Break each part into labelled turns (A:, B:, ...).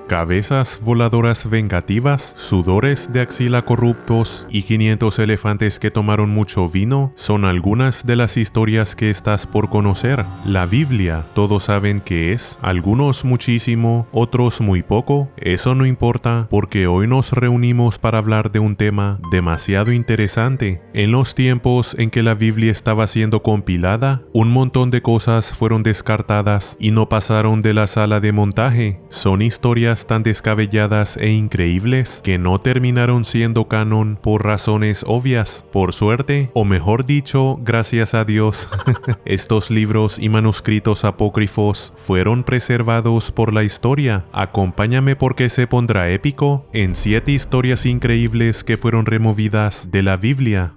A: Cabezas voladoras vengativas, sudores de axila corruptos y 500 elefantes que tomaron mucho vino son algunas de las historias que estás por conocer. La Biblia, todos saben qué es, algunos muchísimo, otros muy poco. Eso no importa porque hoy nos reunimos para hablar de un tema demasiado interesante. En los tiempos en que la Biblia estaba siendo compilada, un montón de cosas fueron descartadas y no pasaron de la sala de montaje. Son historias tan descabelladas e increíbles que no terminaron siendo canon por razones obvias. Por suerte, o mejor dicho, gracias a Dios, estos libros y manuscritos apócrifos fueron preservados por la historia. Acompáñame porque se pondrá épico en 7 historias increíbles que fueron removidas de la Biblia.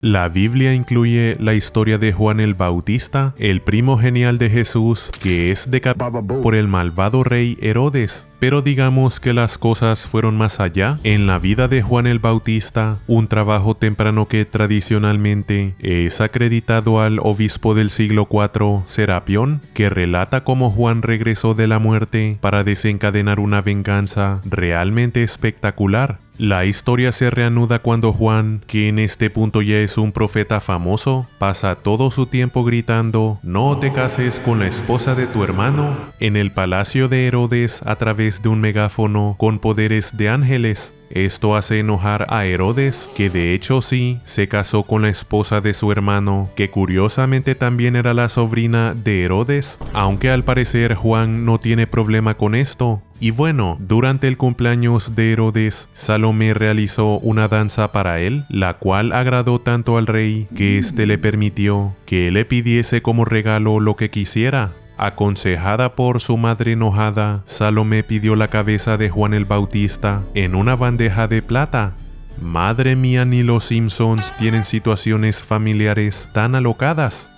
A: La Biblia incluye la historia de Juan el Bautista, el primo genial de Jesús, que es decapitado por el malvado rey Herodes. Pero digamos que las cosas fueron más allá. En la vida de Juan el Bautista, un trabajo temprano que tradicionalmente es acreditado al obispo del siglo IV, Serapión, que relata cómo Juan regresó de la muerte para desencadenar una venganza realmente espectacular. La historia se reanuda cuando Juan, que en este punto ya es un profeta famoso, pasa todo su tiempo gritando «No te cases con la esposa de tu hermano» en el palacio de Herodes a través de un megáfono con poderes de ángeles. Esto hace enojar a Herodes, que de hecho sí, se casó con la esposa de su hermano, que curiosamente también era la sobrina de Herodes, aunque al parecer Juan no tiene problema con esto. Y bueno, durante el cumpleaños de Herodes, Salomé realizó una danza para él, la cual agradó tanto al rey que éste le permitió que le pidiese como regalo lo que quisiera. Aconsejada por su madre enojada, Salomé pidió la cabeza de Juan el Bautista en una bandeja de plata. Madre mía, ni los Simpsons tienen situaciones familiares tan alocadas.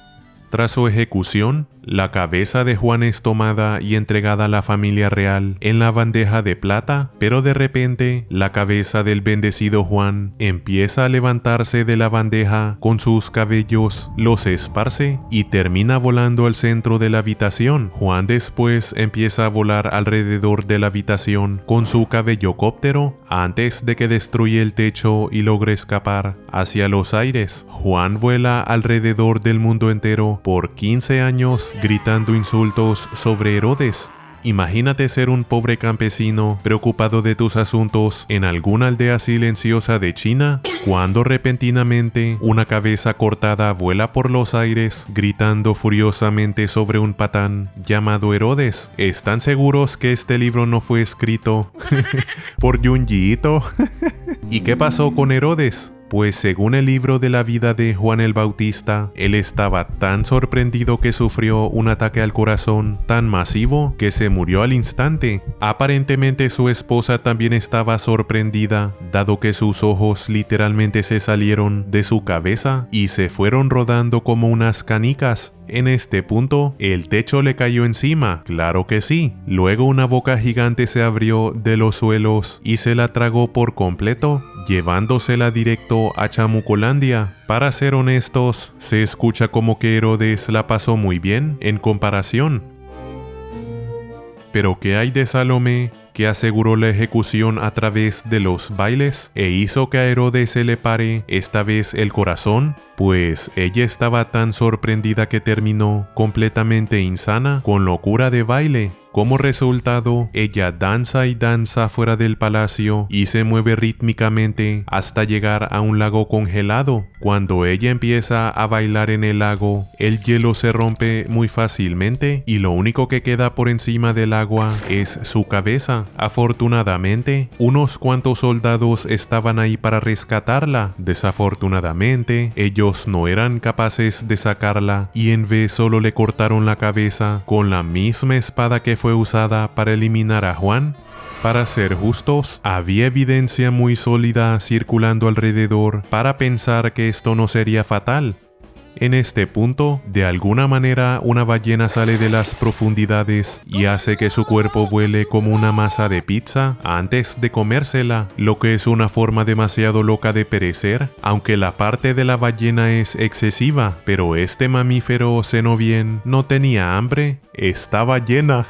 A: Tras su ejecución, la cabeza de Juan es tomada y entregada a la familia real en la bandeja de plata, pero de repente la cabeza del bendecido Juan empieza a levantarse de la bandeja con sus cabellos, los esparce y termina volando al centro de la habitación. Juan después empieza a volar alrededor de la habitación con su cabellocóptero antes de que destruya el techo y logre escapar hacia los aires. Juan vuela alrededor del mundo entero por 15 años gritando insultos sobre Herodes. Imagínate ser un pobre campesino preocupado de tus asuntos en alguna aldea silenciosa de China, cuando repentinamente una cabeza cortada vuela por los aires gritando furiosamente sobre un patán llamado Herodes. ¿Están seguros que este libro no fue escrito por Junji Ito? ¿Y qué pasó con Herodes? Pues según el libro de la vida de Juan el Bautista, él estaba tan sorprendido que sufrió un ataque al corazón tan masivo que se murió al instante. Aparentemente su esposa también estaba sorprendida, dado que sus ojos literalmente se salieron de su cabeza y se fueron rodando como unas canicas. En este punto, el techo le cayó encima, claro que sí. Luego una boca gigante se abrió de los suelos y se la tragó por completo, llevándosela directo a Chamucolandia. Para ser honestos, se escucha como que Herodes la pasó muy bien en comparación. Pero ¿qué hay de Salomé, que aseguró la ejecución a través de los bailes e hizo que a Herodes se le pare esta vez el corazón? Pues ella estaba tan sorprendida que terminó completamente insana con locura de baile. Como resultado, ella danza y danza fuera del palacio y se mueve rítmicamente hasta llegar a un lago congelado. Cuando ella empieza a bailar en el lago, el hielo se rompe muy fácilmente y lo único que queda por encima del agua es su cabeza. Afortunadamente, unos cuantos soldados estaban ahí para rescatarla. Desafortunadamente, ellos no eran capaces de sacarla y en vez solo le cortaron la cabeza con la misma espada que fue usada para eliminar a Juan. Para ser justos, había evidencia muy sólida circulando alrededor para pensar que esto no sería fatal. En este punto, de alguna manera una ballena sale de las profundidades y hace que su cuerpo vuele como una masa de pizza antes de comérsela, lo que es una forma demasiado loca de perecer, aunque la parte de la ballena es excesiva, pero este mamífero cenó bien, no tenía hambre, estaba llena.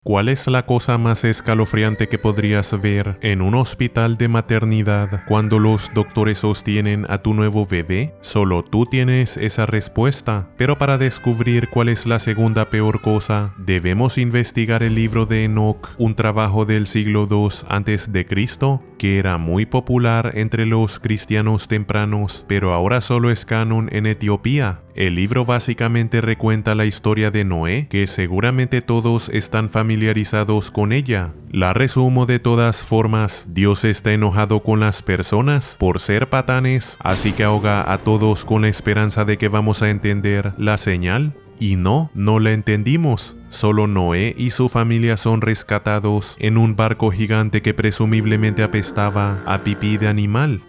A: ¿Cuál es la cosa más escalofriante que podrías ver en un hospital de maternidad cuando los doctores sostienen a tu nuevo bebé? Solo tú tienes esa respuesta. Pero para descubrir cuál es la segunda peor cosa, debemos investigar el libro de Enoc, un trabajo del siglo II a.C., que era muy popular entre los cristianos tempranos, pero ahora solo es canon en Etiopía. El libro básicamente recuenta la historia de Noé, que seguramente todos están familiarizados con ella. La resumo de todas formas: Dios está enojado con las personas por ser patanes, así que ahoga a todos con la esperanza de que vamos a entender la señal. Y no la entendimos. Solo Noé y su familia son rescatados en un barco gigante que presumiblemente apestaba a pipí de animal.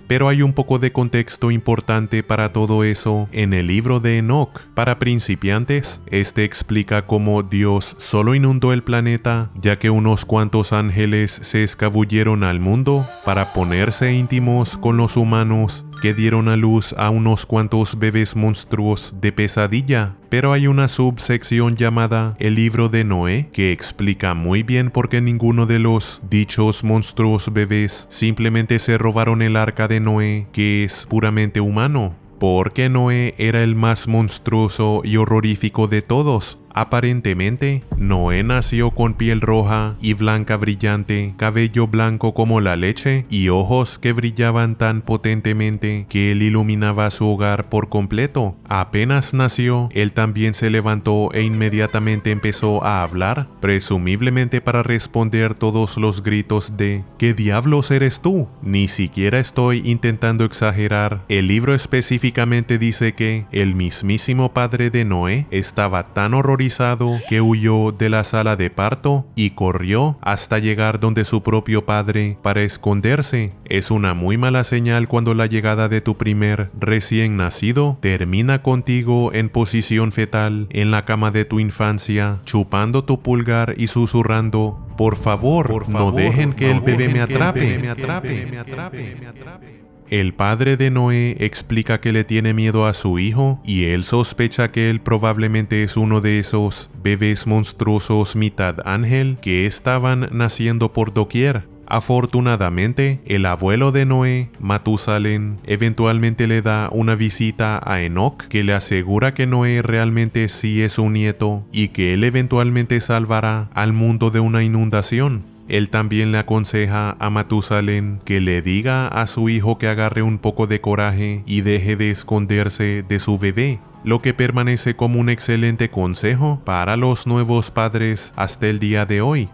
A: Pero hay un poco de contexto importante para todo eso en el libro de Enoc. Para principiantes, este explica cómo Dios solo inundó el planeta, ya que unos cuantos ángeles se escabulleron al mundo para ponerse íntimos con los humanos, que dieron a luz a unos cuantos bebés monstruos de pesadilla. Pero hay una subsección llamada el libro de Noé que explica muy bien por qué ninguno de los dichos monstruos bebés simplemente se robaron el arca de Noé, que es puramente humano. Porque Noé era el más monstruoso y horrorífico de todos. Aparentemente, Noé nació con piel roja y blanca brillante, cabello blanco como la leche y ojos que brillaban tan potentemente que él iluminaba su hogar por completo. Apenas nació, él también se levantó e inmediatamente empezó a hablar, presumiblemente para responder todos los gritos de ¿qué diablos eres tú? Ni siquiera estoy intentando exagerar. El libro específicamente dice que el mismísimo padre de Noé estaba tan horrorizado que huyó de la sala de parto y corrió hasta llegar donde su propio padre para esconderse. Es una muy mala señal cuando la llegada de tu primer recién nacido termina contigo en posición fetal en la cama de tu infancia, chupando tu pulgar y susurrando: por favor, no dejen que el bebé me atrape. El padre de Noé explica que le tiene miedo a su hijo y él sospecha que él probablemente es uno de esos bebés monstruosos mitad ángel que estaban naciendo por doquier. Afortunadamente, el abuelo de Noé, Matusalén, eventualmente le da una visita a Enoc, que le asegura que Noé realmente sí es un nieto y que él eventualmente salvará al mundo de una inundación. Él también le aconseja a Matusalén que le diga a su hijo que agarre un poco de coraje y deje de esconderse de su bebé, lo que permanece como un excelente consejo para los nuevos padres hasta el día de hoy.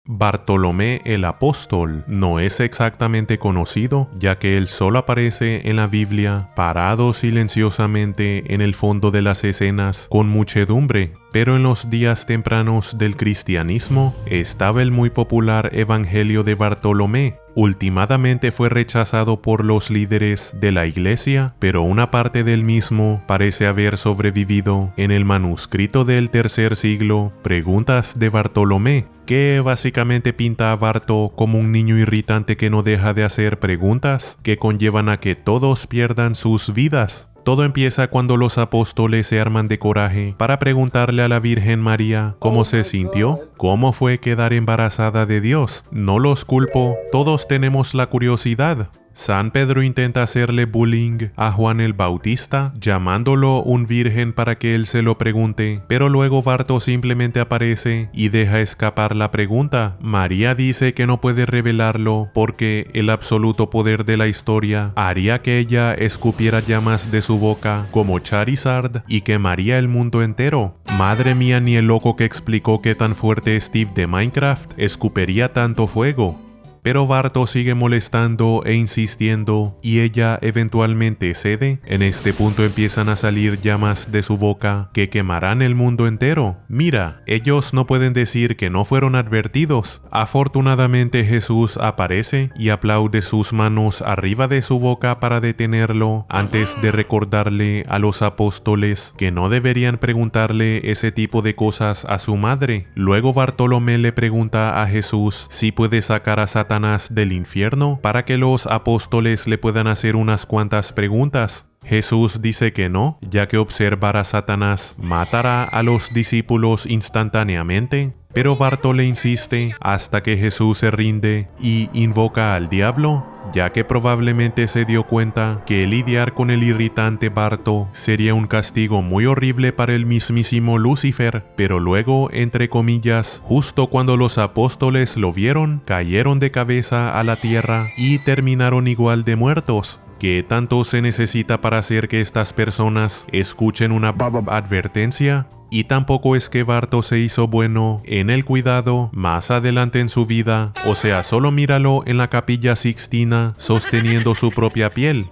A: Bartolomé el Apóstol no es exactamente conocido, ya que él solo aparece en la Biblia parado silenciosamente en el fondo de las escenas con muchedumbre. Pero en los días tempranos del cristianismo estaba el muy popular Evangelio de Bartolomé. Últimamente fue rechazado por los líderes de la iglesia, pero una parte del mismo parece haber sobrevivido en el manuscrito del tercer siglo, Preguntas de Bartolomé, que básicamente pinta a Barto como un niño irritante que no deja de hacer preguntas que conllevan a que todos pierdan sus vidas. Todo empieza cuando los apóstoles se arman de coraje para preguntarle a la Virgen María cómo se sintió, cómo fue quedar embarazada de Dios. No los culpo, todos tenemos la curiosidad. San Pedro intenta hacerle bullying a Juan el Bautista, llamándolo un virgen para que él se lo pregunte, pero luego Barto simplemente aparece y deja escapar la pregunta. María dice que no puede revelarlo porque el absoluto poder de la historia haría que ella escupiera llamas de su boca como Charizard y quemaría el mundo entero. Madre mía, ni el loco que explicó que tan fuerte Steve de Minecraft escupiría tanto fuego. pero Barto sigue molestando e insistiendo y ella eventualmente cede. En este punto empiezan a salir llamas de su boca que quemarán el mundo entero. Mira, ellos no pueden decir que no fueron advertidos. Afortunadamente Jesús aparece y aplaude sus manos arriba de su boca para detenerlo antes de recordarle a los apóstoles que no deberían preguntarle ese tipo de cosas a su madre. Luego Bartolomé le pregunta a Jesús si puede sacar a Satanás del infierno para que los apóstoles le puedan hacer unas cuantas preguntas. Jesús dice que no, ya que observar a Satanás matará a los discípulos instantáneamente. Pero Barto insiste hasta que Jesús se rinde y invoca al diablo, ya que probablemente se dio cuenta que lidiar con el irritante Barto sería un castigo muy horrible para el mismísimo Lucifer. Pero luego, entre comillas, justo cuando los apóstoles lo vieron, cayeron de cabeza a la tierra y terminaron igual de muertos. ¿Qué tanto se necesita para hacer que estas personas escuchen una advertencia? Y tampoco es que Barto se hizo bueno en el cuidado más adelante en su vida, o sea, solo míralo en la Capilla Sixtina sosteniendo su propia piel.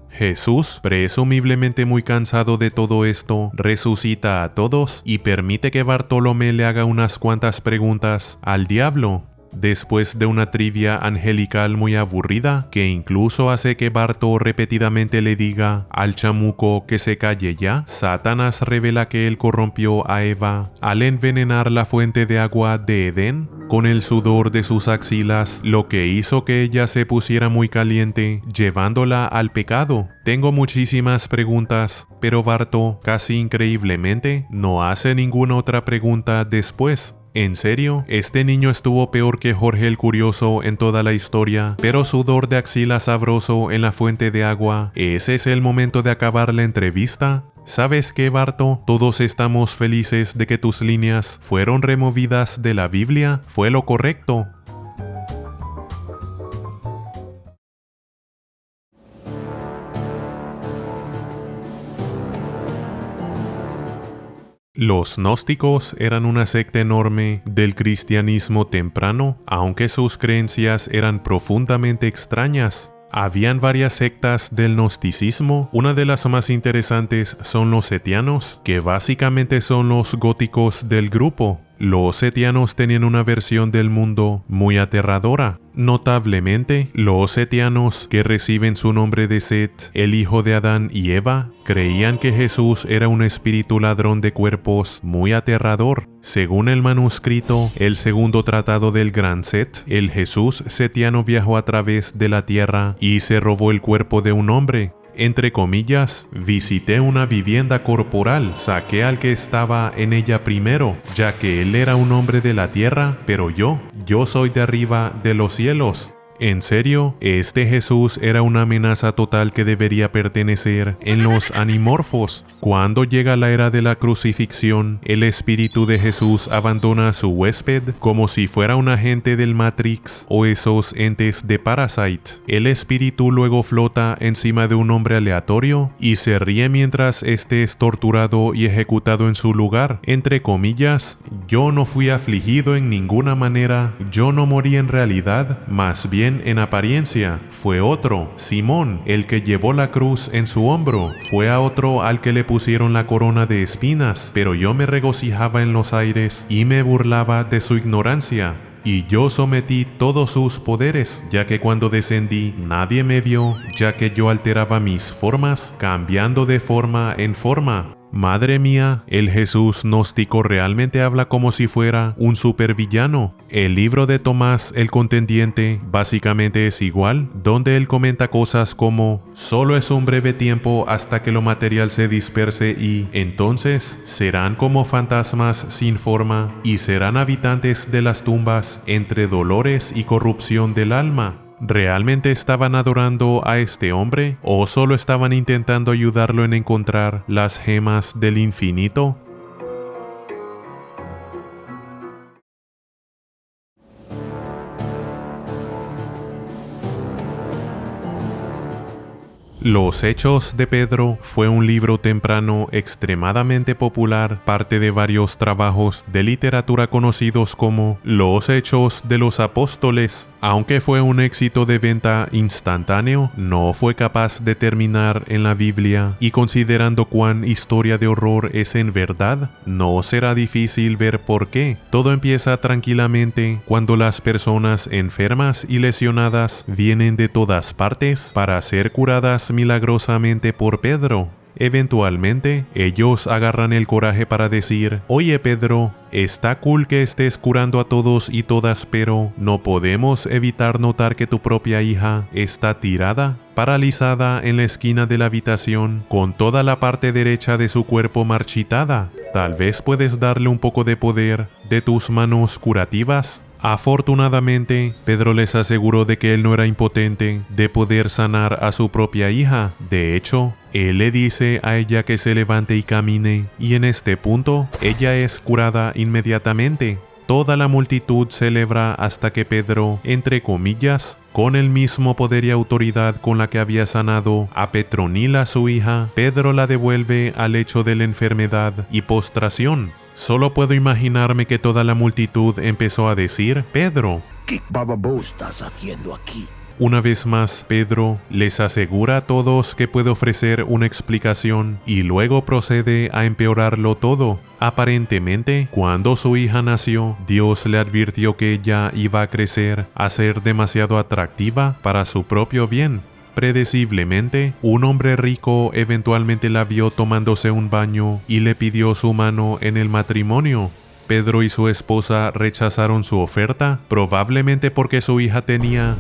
A: Jesús, presumiblemente muy cansado de todo esto, resucita a todos y permite que Bartolomé le haga unas cuantas preguntas al diablo. Después de una trivia angelical muy aburrida, que incluso hace que Barto repetidamente le diga al chamuco que se calle ya, Satanás revela que él corrompió a Eva al envenenar la fuente de agua de Edén con el sudor de sus axilas, lo que hizo que ella se pusiera muy caliente, llevándola al pecado. Tengo muchísimas preguntas, pero Barto, casi increíblemente, no hace ninguna otra pregunta después. En serio, este niño estuvo peor que Jorge el Curioso en toda la historia, pero sudor de axila sabroso en la fuente de agua. ¿Ese es el momento de acabar la entrevista? ¿Sabes qué, Barto? Todos estamos felices de que tus líneas fueron removidas de la Biblia. Fue lo correcto. Los gnósticos eran una secta enorme del cristianismo temprano, aunque sus creencias eran profundamente extrañas. Habían varias sectas del gnosticismo. Una de las más interesantes son los setianos, que básicamente son los góticos del grupo. Los setianos tenían una versión del mundo muy aterradora. Notablemente, los setianos, que reciben su nombre de Set, el hijo de Adán y Eva, creían que Jesús era un espíritu ladrón de cuerpos muy aterrador. Según el manuscrito, el segundo tratado del Gran Set, el Jesús setiano viajó a través de la tierra y se robó el cuerpo de un hombre. Entre comillas, visité una vivienda corporal, saqué al que estaba en ella primero, ya que él era un hombre de la tierra, pero yo soy de arriba de los cielos. En serio, este Jesús era una amenaza total que debería pertenecer en los animorfos. Cuando llega la era de la crucifixión, el espíritu de Jesús abandona a su huésped como si fuera un agente del Matrix o esos entes de Parasite. El espíritu luego flota encima de un hombre aleatorio y se ríe mientras este es torturado y ejecutado en su lugar. Entre comillas, yo no fui afligido en ninguna manera, yo no morí en realidad, más bien en apariencia. Fue otro, Simón, el que llevó la cruz en su hombro. Fue a otro al que le pusieron la corona de espinas, pero yo me regocijaba en los aires y me burlaba de su ignorancia. Y yo sometí todos sus poderes, ya que cuando descendí nadie me vio, ya que yo alteraba mis formas, cambiando de forma en forma. Madre mía, el Jesús gnóstico realmente habla como si fuera un supervillano. El libro de Tomás el Contendiente básicamente es igual, donde él comenta cosas como: solo es un breve tiempo hasta que lo material se disperse y entonces serán como fantasmas sin forma y serán habitantes de las tumbas entre dolores y corrupción del alma. ¿Realmente estaban adorando a este hombre o solo estaban intentando ayudarlo en encontrar las gemas del infinito? Los Hechos de Pedro fue un libro temprano extremadamente popular, parte de varios trabajos de literatura conocidos como Los Hechos de los Apóstoles. Aunque fue un éxito de venta instantáneo, no fue capaz de terminar en la Biblia, y considerando cuán historia de horror es en verdad, no será difícil ver por qué. Todo empieza tranquilamente cuando las personas enfermas y lesionadas vienen de todas partes para ser curadas milagrosamente por Pedro. Eventualmente, ellos agarran el coraje para decir: oye Pedro, está cool que estés curando a todos y todas, pero ¿no podemos evitar notar que tu propia hija está tirada, paralizada en la esquina de la habitación, con toda la parte derecha de su cuerpo marchitada? Tal vez puedes darle un poco de poder de tus manos curativas. Afortunadamente, Pedro les aseguró de que él no era impotente de poder sanar a su propia hija. De hecho, él le dice a ella que se levante y camine, y en este punto, ella es curada inmediatamente. Toda la multitud celebra hasta que Pedro, entre comillas, con el mismo poder y autoridad con la que había sanado a Petronila, su hija, Pedro la devuelve al lecho de la enfermedad y postración. Solo puedo imaginarme que toda la multitud empezó a decir: Pedro,
B: ¿qué bababó estás haciendo aquí?
A: Una vez más, Pedro les asegura a todos que puede ofrecer una explicación y luego procede a empeorarlo todo. Aparentemente, cuando su hija nació, Dios le advirtió que ella iba a crecer a ser demasiado atractiva para su propio bien. Predeciblemente, un hombre rico eventualmente la vio tomándose un baño y le pidió su mano en el matrimonio. Pedro y su esposa rechazaron su oferta, probablemente porque su hija tenía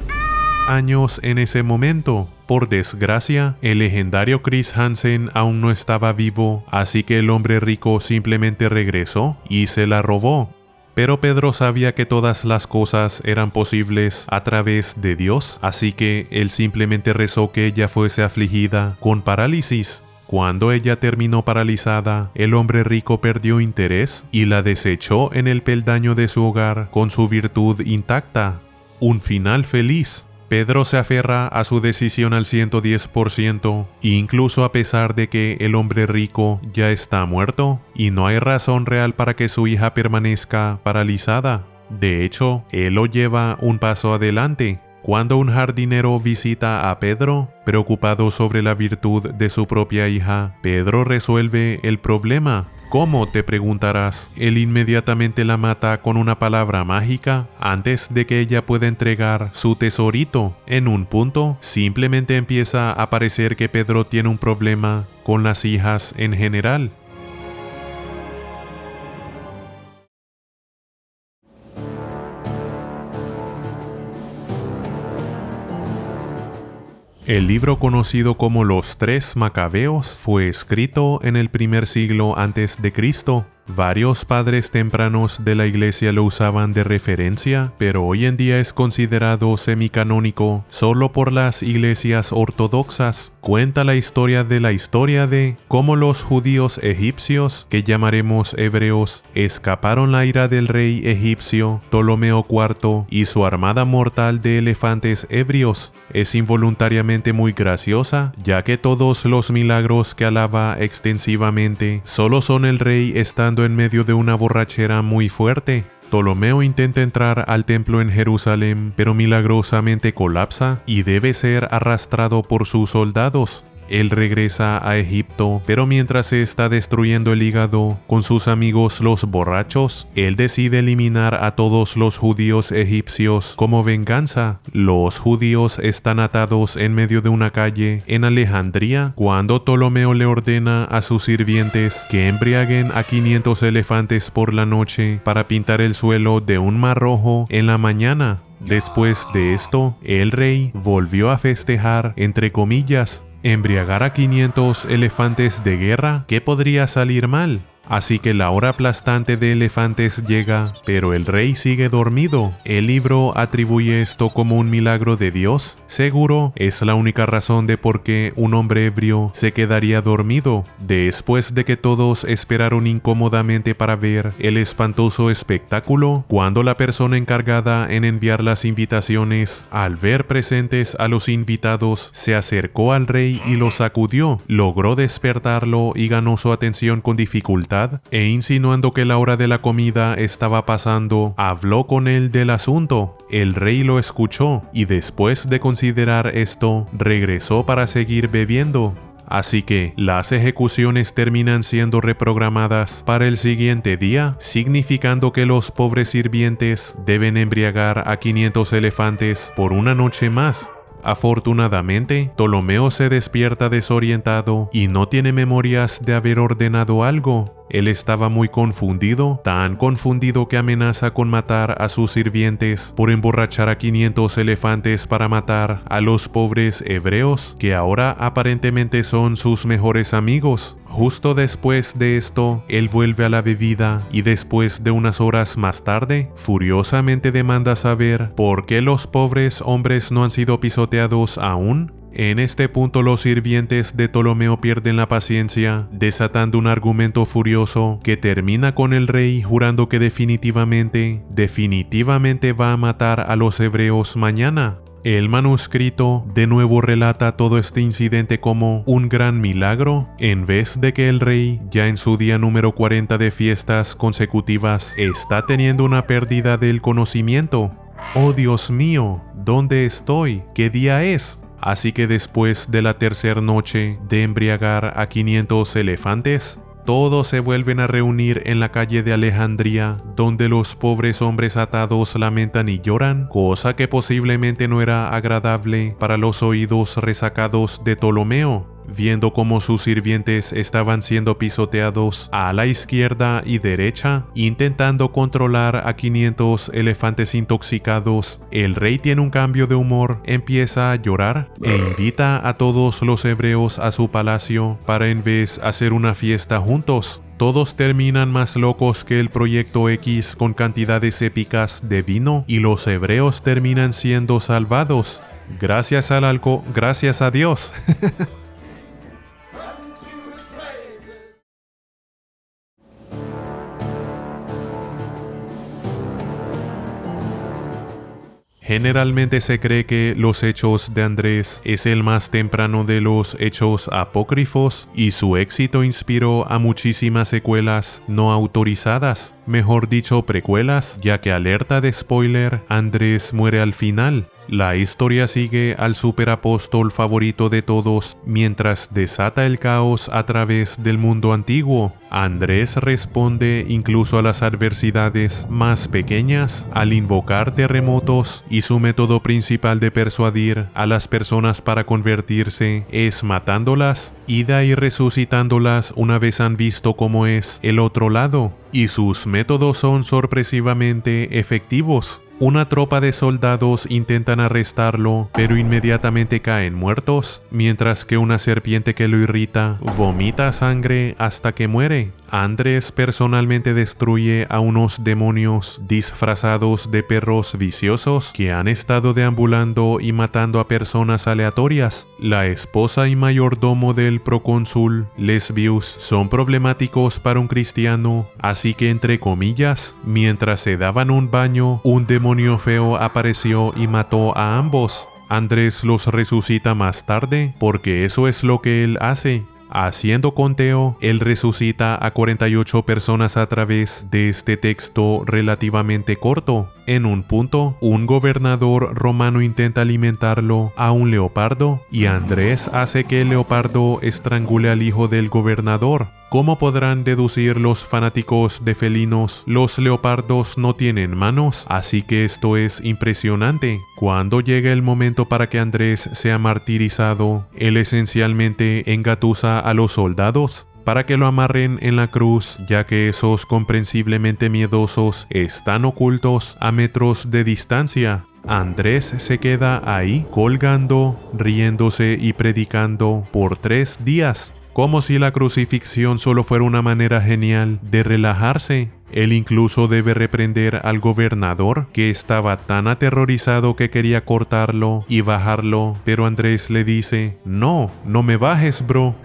A: años en ese momento. Por desgracia, el legendario Chris Hansen aún no estaba vivo, así que el hombre rico simplemente regresó y se la robó. Pero Pedro sabía que todas las cosas eran posibles a través de Dios, así que él simplemente rezó que ella fuese afligida con parálisis. Cuando ella terminó paralizada, el hombre rico perdió interés y la desechó en el peldaño de su hogar con su virtud intacta. Un final feliz. Pedro se aferra a su decisión al 110%, incluso a pesar de que el hombre rico ya está muerto y no hay razón real para que su hija permanezca paralizada. De hecho, él lo lleva un paso adelante. Cuando un jardinero visita a Pedro, preocupado sobre la virtud de su propia hija, Pedro resuelve el problema. ¿Cómo?, te preguntarás. Él inmediatamente la mata con una palabra mágica antes de que ella pueda entregar su tesorito. En un punto, simplemente empieza a parecer que Pedro tiene un problema con las hijas en general. El libro conocido como Los Tres Macabeos fue escrito en el primer siglo antes de Cristo. Varios padres tempranos de la iglesia lo usaban de referencia, pero hoy en día es considerado semicanónico solo por las iglesias ortodoxas. Cuenta la historia de cómo los judíos egipcios, que llamaremos hebreos, escaparon la ira del rey egipcio Ptolomeo IV y su armada mortal de elefantes ebrios. Es involuntariamente muy graciosa, ya que todos los milagros que alaba extensivamente solo son el rey estando en medio de una borrachera muy fuerte. Ptolomeo intenta entrar al templo en Jerusalén, pero milagrosamente colapsa y debe ser arrastrado por sus soldados. Él regresa a Egipto, pero mientras se está destruyendo el hígado con sus amigos los borrachos, él decide eliminar a todos los judíos egipcios como venganza. Los judíos están atados en medio de una calle en Alejandría cuando Ptolomeo le ordena a sus sirvientes que embriaguen a 500 elefantes por la noche para pintar el suelo de un mar rojo en la mañana. Después de esto, el rey volvió a festejar, entre comillas. Embriagar a 500 elefantes de guerra, ¿qué podría salir mal? Así que la hora aplastante de elefantes llega, pero el rey sigue dormido. ¿El libro atribuye esto como un milagro de Dios? Seguro, es la única razón de por qué un hombre ebrio se quedaría dormido, después de que todos esperaron incómodamente para ver el espantoso espectáculo. Cuando la persona encargada en enviar las invitaciones, al ver presentes a los invitados, se acercó al rey y lo sacudió, logró despertarlo y ganó su atención con dificultad, e insinuando que la hora de la comida estaba pasando, habló con él del asunto. El rey lo escuchó y después de considerar esto, regresó para seguir bebiendo. Así que las ejecuciones terminan siendo reprogramadas para el siguiente día, significando que los pobres sirvientes deben embriagar a 500 elefantes por una noche más. Afortunadamente, Ptolomeo se despierta desorientado y no tiene memorias de haber ordenado algo. Él estaba muy confundido, tan confundido que amenaza con matar a sus sirvientes por emborrachar a 500 elefantes para matar a los pobres hebreos, que ahora aparentemente son sus mejores amigos. Justo después de esto, él vuelve a la bebida y después de unas horas más tarde, furiosamente demanda saber por qué los pobres hombres no han sido pisoteados aún. En este punto los sirvientes de Ptolomeo pierden la paciencia, desatando un argumento furioso que termina con el rey jurando que definitivamente va a matar a los hebreos mañana. El manuscrito de nuevo relata todo este incidente como un gran milagro, en vez de que el rey, ya en su día número 40 de fiestas consecutivas, está teniendo una pérdida del conocimiento. ¡Oh Dios mío! ¿Dónde estoy? ¿Qué día es? Así que después de la tercera noche de embriagar a 500 elefantes, todos se vuelven a reunir en la calle de Alejandría, donde los pobres hombres atados lamentan y lloran, cosa que posiblemente no era agradable para los oídos resacados de Ptolomeo, viendo cómo sus sirvientes estaban siendo pisoteados a la izquierda y derecha, intentando controlar a 500 elefantes intoxicados. El rey tiene un cambio de humor, empieza a llorar e invita a todos los hebreos a su palacio para en vez hacer una fiesta juntos. Todos terminan más locos que el Proyecto X con cantidades épicas de vino y los hebreos terminan siendo salvados. Gracias al alcohol, gracias a Dios. Generalmente se cree que los Hechos de Andrés es el más temprano de los hechos apócrifos y su éxito inspiró a muchísimas secuelas no autorizadas, mejor dicho precuelas, ya que alerta de spoiler, Andrés muere al final. La historia sigue al superapóstol favorito de todos mientras desata el caos a través del mundo antiguo. Andrés responde incluso a las adversidades más pequeñas al invocar terremotos y su método principal de persuadir a las personas para convertirse es matándolas, ida y resucitándolas una vez han visto cómo es el otro lado. Y sus métodos son sorpresivamente efectivos. Una tropa de soldados intentan arrestarlo, pero inmediatamente caen muertos, mientras que una serpiente que lo irrita vomita sangre hasta que muere. Andrés personalmente destruye a unos demonios disfrazados de perros viciosos que han estado deambulando y matando a personas aleatorias. La esposa y mayordomo del procónsul, Lesbius, son problemáticos para un cristiano, así que entre comillas, mientras se daban un baño, un demonio feo apareció y mató a ambos. Andrés los resucita más tarde porque eso es lo que él hace. Haciendo conteo, él resucita a 48 personas a través de este texto relativamente corto. En un punto, un gobernador romano intenta alimentarlo a un leopardo y Andrés hace que el leopardo estrangule al hijo del gobernador. Como podrán deducir los fanáticos de felinos, los leopardos no tienen manos, así que esto es impresionante. Cuando llega el momento para que Andrés sea martirizado, él esencialmente engatusa a los soldados para que lo amarren en la cruz, ya que esos comprensiblemente miedosos están ocultos a metros de distancia. Andrés se queda ahí colgando, riéndose y predicando por 3 días. como si la crucifixión solo fuera una manera genial de relajarse. Él incluso debe reprender al gobernador, que estaba tan aterrorizado que quería cortarlo y bajarlo, pero Andrés le dice: no me bajes, bro.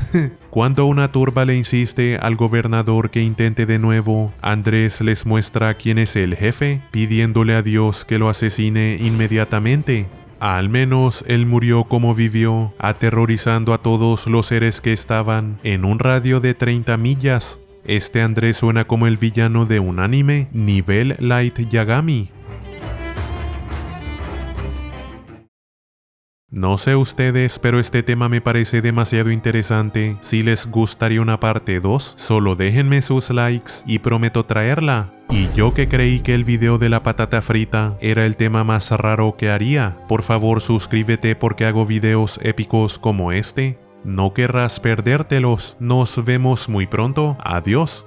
A: Cuando una turba le insiste al gobernador que intente de nuevo, Andrés les muestra quién es el jefe, pidiéndole a Dios que lo asesine inmediatamente. Al menos él murió como vivió, aterrorizando a todos los seres que estaban en un radio de 30 millas. Este Andrés suena como el villano de un anime nivel Light Yagami. No sé ustedes, pero este tema me parece demasiado interesante. Si les gustaría una parte 2, solo déjenme sus likes y prometo traerla. Y yo que creí que el video de la patata frita era el tema más raro que haría, por favor suscríbete porque hago videos épicos como este. No querrás perdértelos. Nos vemos muy pronto. Adiós.